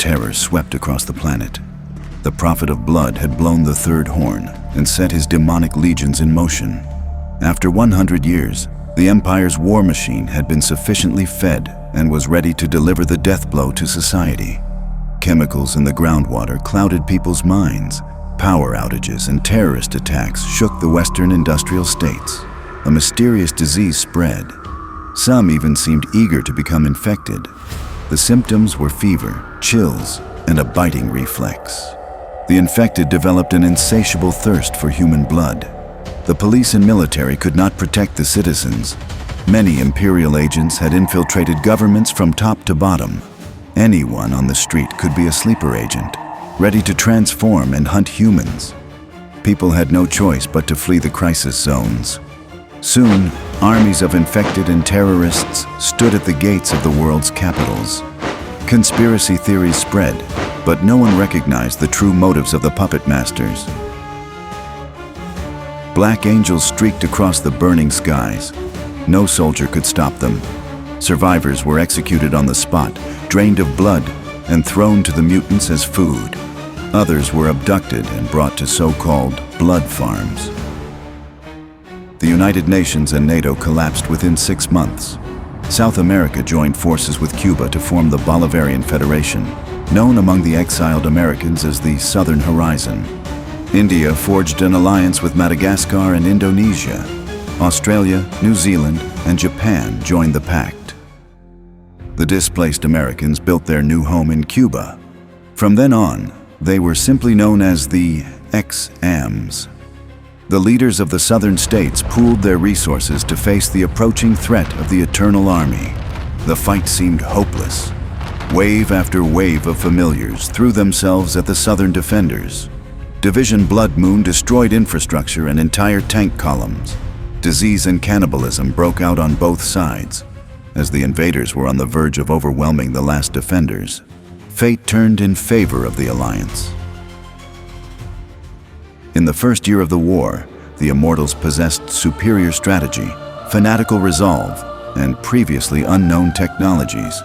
terror swept across the planet. The Prophet of Blood had blown the third horn and set his demonic legions in motion. After 100 years, the Empire's war machine had been sufficiently fed and was ready to deliver the death blow to society. Chemicals in the groundwater clouded people's minds. Power outages and terrorist attacks shook the Western industrial states. A mysterious disease spread. Some even seemed eager to become infected. The symptoms were fever, chills, and a biting reflex. The infected developed an insatiable thirst for human blood. The police and military could not protect the citizens. Many imperial agents had infiltrated governments from top to bottom. Anyone on the street could be a sleeper agent, ready to transform and hunt humans. People had no choice but to flee the crisis zones. Soon, armies of infected and terrorists stood at the gates of the world's capitals. Conspiracy theories spread, but no one recognized the true motives of the puppet masters. Black angels streaked across the burning skies. No soldier could stop them. Survivors were executed on the spot, drained of blood, and thrown to the mutants as food. Others were abducted and brought to so-called blood farms. The United Nations and NATO collapsed within 6 months. South America joined forces with Cuba to form the Bolivarian Federation, known among the exiled Americans as the Southern Horizon. India forged an alliance with Madagascar and Indonesia. Australia, New Zealand, and Japan joined the pact. The displaced Americans built their new home in Cuba. From then on, they were simply known as the ex-AMs. The leaders of the southern states pooled their resources to face the approaching threat of the Eternal Army. The fight seemed hopeless. Wave after wave of familiars threw themselves at the southern defenders. Division Blood Moon destroyed infrastructure and entire tank columns. Disease and cannibalism broke out on both sides. As the invaders were on the verge of overwhelming the last defenders, fate turned in favor of the alliance. In the first year of the war, the Immortals possessed superior strategy, fanatical resolve, and previously unknown technologies.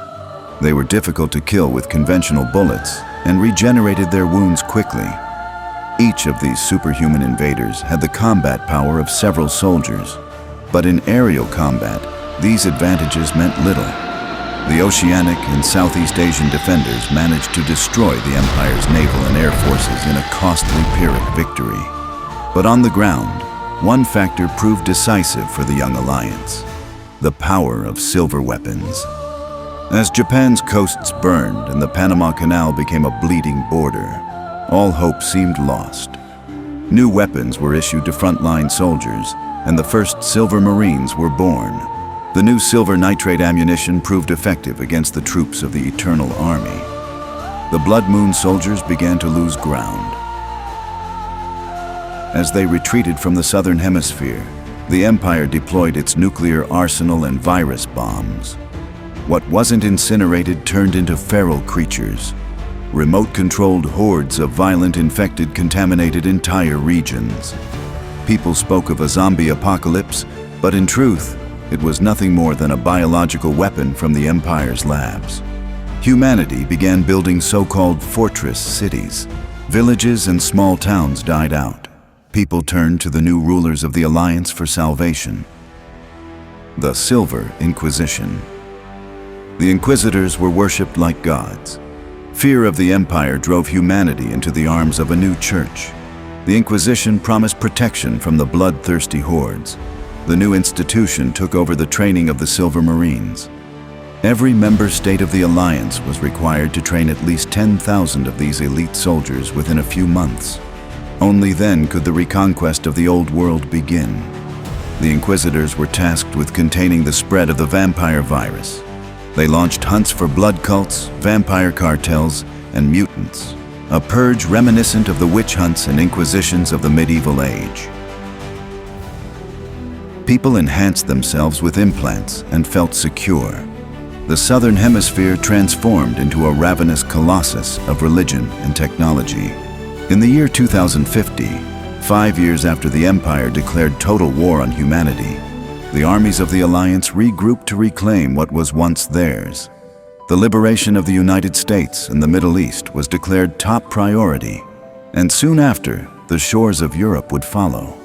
They were difficult to kill with conventional bullets and regenerated their wounds quickly. Each of these superhuman invaders had the combat power of several soldiers, but in aerial combat, these advantages meant little. The Oceanic and Southeast Asian defenders managed to destroy the Empire's naval and air forces in a costly Pyrrhic victory. But on the ground, one factor proved decisive for the young alliance: the power of silver weapons. As Japan's coasts burned and the Panama Canal became a bleeding border, all hope seemed lost. New weapons were issued to frontline soldiers, and the first Silver Marines were born. The new silver nitrate ammunition proved effective against the troops of the Eternal Army. The Blood Moon soldiers began to lose ground. As they retreated from the southern hemisphere, the Empire deployed its nuclear arsenal and virus bombs. What wasn't incinerated turned into feral creatures. Remote-controlled hordes of violent infected contaminated entire regions. People spoke of a zombie apocalypse, but in truth, it was nothing more than a biological weapon from the Empire's labs. Humanity began building so-called fortress cities. Villages and small towns died out. People turned to the new rulers of the Alliance for salvation. The Silver Inquisition. The Inquisitors were worshipped like gods. Fear of the Empire drove humanity into the arms of a new church. The Inquisition promised protection from the bloodthirsty hordes. The new institution took over the training of the Silver Marines. Every member state of the Alliance was required to train at least 10,000 of these elite soldiers within a few months. Only then could the reconquest of the Old World begin. The Inquisitors were tasked with containing the spread of the vampire virus. They launched hunts for blood cults, vampire cartels, and mutants, a purge reminiscent of the witch hunts and inquisitions of the medieval age. People enhanced themselves with implants and felt secure. The Southern Hemisphere transformed into a ravenous colossus of religion and technology. In the year 2050, 5 years after the Empire declared total war on humanity, the armies of the Alliance regrouped to reclaim what was once theirs. The liberation of the United States and the Middle East was declared top priority, and soon after, the shores of Europe would follow.